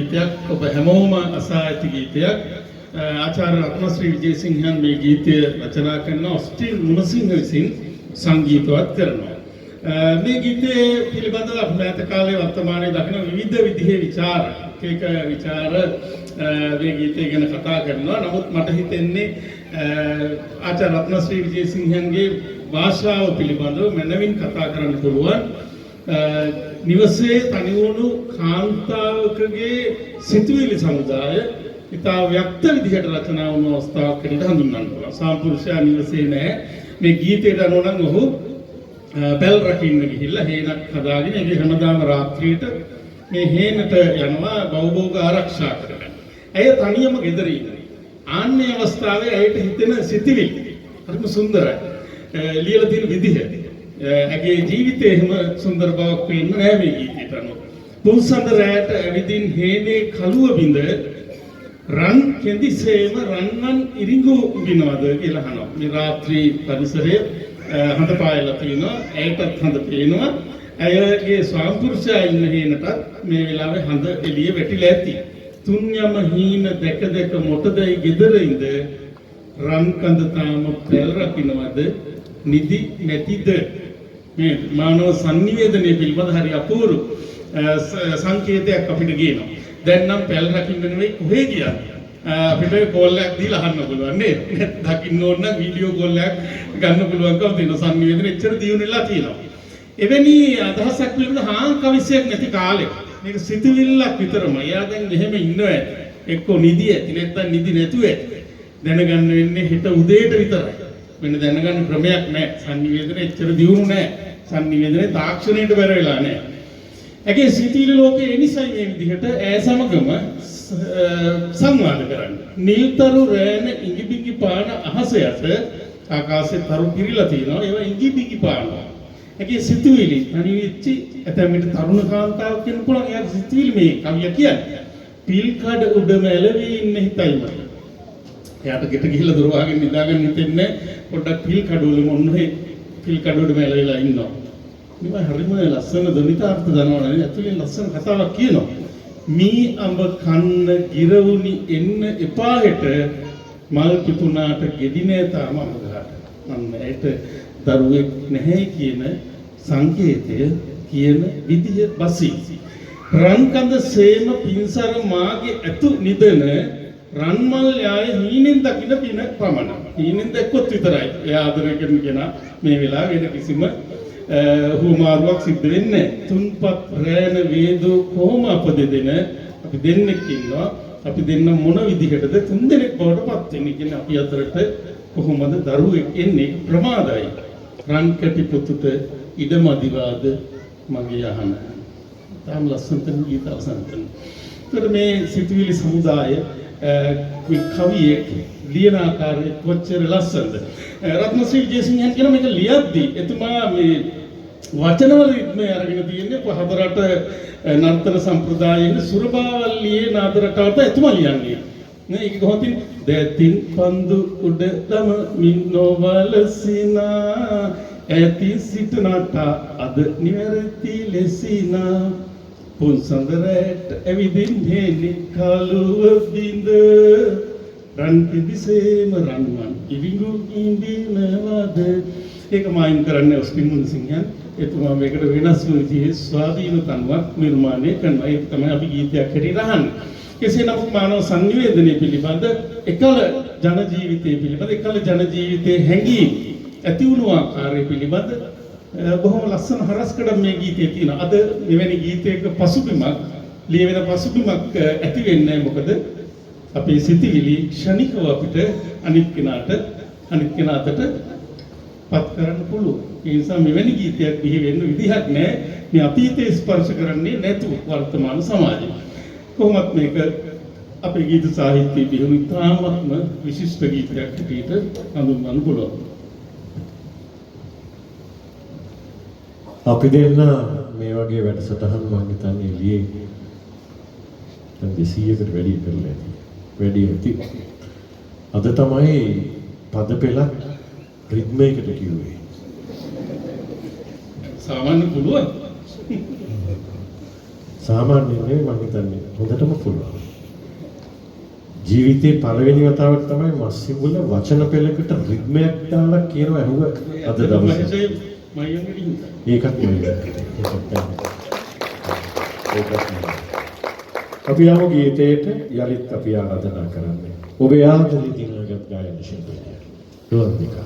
ගීතයක් ඔබ හැමෝම අසා ඇති ගීතයක්. ආචාර්ය රත්නශ්‍රී විජේසිංහන් මේ ගීතය රචනා කරන ඔස්ටින් මුණසිංහ විසින් සංගීතවත් කරනවා. මේ ගීතයේ පිළිබඳව අපි මෑත කාලේ වර්තමානයේ දකින විවිධ විදිහේ විචාර එක විචාර මේ ගීතය ගැන කතා කරනවා. නමුත් මට හිතෙන්නේ ආචාර්ය රත්නශ්‍රී විජේසිංහන්ගේ භාෂාව පිළිබඳව මනවින් කතා කරන්න පුළුවන්. නිවසේ තනි වුණු කාන්තාවකගේ සිතුවිලි සමුදාය ඉතා ව්‍යක්ත විදිහට රචනා වුණු අවස්ථාවක් හැටියට හඳුන්වන්න පුළුවන්. සාම්පුරුෂයා නිවසේ නැහැ. මේ ගීතයට අනුව නම් ඔහු බැල් රකින්න ගිහිල්ලා හේනක් හදාගෙන ඒ හැමදාම රාත්‍රියට මේ හේනට යනවා බවුබෝග ආරක්ෂා කරගන්න. ඇය තනියම ගෙදර ඉන්නේ. ආන්නේ අවස්ථාවේ ඇයට හිතෙන සිතුවිලි හරිම සුන්දරයි. ලියලා තියෙන විදිහ. ඇගේ ජීවිතේ එහෙම සුන්දර බවක් පේන්නේ නැහැ මේ ගීතයට අනුව. පුල්සඳ රැයට ඇවිදින් හේනේ කළුව බිඳ රන් කෙඳිසේම රන්නන් ඉරිඟු විනවද කියලා අහනවා. මේ රාත්‍රී පරිසරයේ හඳ පායලා තියෙනවා. ඇයටත් හඳ පේනවා. ඇයගේ ස්වාමිපුරුෂයා ඉන්න හේනටත් මේ වෙලාවේ හඳ එළිය වැටිලා ඇති. තුන් යම හීන දැක දැක මොටදයි ගෙදර ඉඳ රන් කඳ තාම පැල් රකින්නවද නිදි නැතිද? මේ මානව සංනිවේදනයේ පිළිබඳ හරි අපූර්ව සංකේතයක් අපිට ගේනවා. දැන් නම් පැල් රකින්න නෙවෙයි කොහෙ ගියත් අපිට කෝල් එකක් දීලා අහන්න පුළුවන් නේද? දකින්න ඕන නම් වීඩියෝ කෝල් එකක් ගන්න පුළුවන්කම තියෙන සංනිවේදනය එච්චර දියුණුවලා තියෙනවා. එවැනි අදහසක් පිළිබඳ හාන් කවිසයක් නැති කාලෙක මේක සිතුවිල්ලක් විතරම. එයා දැන් එහෙම ඉන්නවා ඇති. එක්ක නිදි ඇති නැත්නම් නිදි නැතුව ඇති. දැනගන්න වෙන්නේ හිත උදේට විතරයි. වෙන දැනගන්න ක්‍රමයක් නැහැ. සංනිවේදනය එච්චර දියුණු නැහැ. සංනිවේදනයේ තාක්ෂණයට බැර වෙලා නැහැ. ඒකේ සිතිවිලි ලෝකේ ඒ නිසා මේ විදිහට ඈ සමගම සංවාද කරන්න. නිල්තරු රෑන ඉඟිබිඟි පාන අහස යට ආකාශයේ තරු පිරීලා තියෙනවා. ඒවා ඉඟිබිඟි පානවා. ඒකේ සිතිවිලි තනි වෙච්චි ඇතැම් විට තරුණ කාන්තාවක් වෙන්න පුළුවන්. එයාගේ සිතිවිලි මේ කවිය කියන්නේ. පිල් කඩ උඩම ඇලවි ඉන්න හිතයි මට. එයාට ගෙට ගිහිල්ලා දොර වහගෙන නිදාගෙන හිටින්නේ පොඩ්ඩක් පිල් කඩවල මොන්නේ පිල් කඩවලම ඇලවිලා ඉන්නවා. මේ හරිම ලස්සන දනිතාර්ථ දනවනේ. ඇතුලේ ලස්සන කතාවක් කියනවා. මී අඹ කන්න ගිරවුනි එන්න එපා හෙට මල් පිපුණාට ගෙඩි නෑ තාම අඹගහට. මම ඒට දරුවෙක් නැහැ කියන සංකේතය කියන විදිය බසි. රන්කඳ සේම පින්සර මාගේ ඇතු නිදන රන්මල් යාය හීනෙන් දකින්න පින පමණ. හීනෙන් දැක්කොත් විතරයි. එයා ආදරය කරන කෙනා මේ වෙලාවේ වෙන කිසිම හුමාරුවක් සිද්ධ වෙන්නේ නැහැ. තුන්පත් රෑන වේදෝ කොහොම අප දෙදෙන අපි දෙන්නෙක් ඉන්නවා. අපි දෙන්න මොන විදිහටද තුන් දෙනෙක් බවට පත් වෙන්නේ කියන්නේ අපි අතරට කොහොමද දරුවෙක් එන්නේ ප්‍රමාදයි. රන් කැටි පුතුට ඉඩමදිවාද මගේ යහන. තාම ලස්සනට ගීත අවසන් කරනවා. ඒකට මේ සිතුවිලි සමුදාය කවියේ ලියන ආකාරය කොච්චර ලස්සනද. රත්නශ්‍රී විජේසිංහන් කියන මේක ලියද්දී එතුමා මේ වචනවල රිද්මය අරගෙන තියෙන්නේ පහතරට නර්තන සම්ප්‍රදායේ සුරබාවල්ලියේ නාද රටාවට එතුමා ලියන්නේ. නේ ඒක කොහොමද දැතින් පන්දු උඩටම මින්නෝවලසිනා ඇති සිටනට අද නිවැරදි ලෙසිනා පුන්සඳරට ඇවිදින් හේනි කලුව බිඳ රන් පිදිසේම රන්වන් ඉරිඟු ඉඳිනවද. ඒක මායින් කරන්නේ ඔස්ටින් මුණසිංහන්. එතුමා මේකට වෙනස් විදිහේ ස්වාධීන තනුවක් නිර්මාණය කරනවා. ඒක තමයි අපි ගීතයක් හැටියට අහන්නේ. කෙසේ නමුත් මානව සංනිවේදනය පිළිබඳ එකල ජන ජීවිතය පිළිබඳ එකල ජන ජීවිතයේ හැඟීම් ඇති වුණු ආකාරය පිළිබඳ බොහොම ලස්සන හරස්කඩක් මේ ගීතයේ තියෙනවා. අද මෙවැනි ගීතයක පසුබිමක් ලියවෙන පසුබිමක් ඇති වෙන්නේ මොකද අපේ සිතිවිලි ක්ෂණිකව අපිට අනිත් කෙනාට පත් කරන්න පුළුවන්. ඒ නිසා මෙවැනි ගීතයක් බිහි වෙන්න විදිහක් නැහැ. මේ අතීතයේ ස්පර්ශ කරන්නේ නැතුව වර්තමාන සමාජය. කොහොමත් මේක අපේ ගීත සාහිත්‍යයේ බිහිවුණු තාමත්ම විශිෂ්ට ගීතයක් හැටියට හඳුන්වන්න පුළුවන්. අපි දෙන්න මේ වගේ වැඩසටහන් මම හිතන්නේ එළියේ 200කට වැඩි කරලා ඇති. වැඩි ඇති. අද තමයි පද පෙළක් රිද්මයකට කිව්වේ. සාමාන්‍ය පුළුවන්. සාමාන්‍යයෙන් නෙවෙයි මම හිතන්නේ හොඳටම පුළුවන්. ජීවිතේ පළවෙනි වතාවට තමයි මස්සිබුල වචන පෙළකට රිද්මයක් දාලා කියනවා ඇහුව අද දවසේ. ඒකත් අපි යමු ගීතයට යලිත් අපි ආරාධනා කරන්නේ. ඔබේ ආදරේ දිනගත් ගායන ශිල්පියා. රුවන්දිකා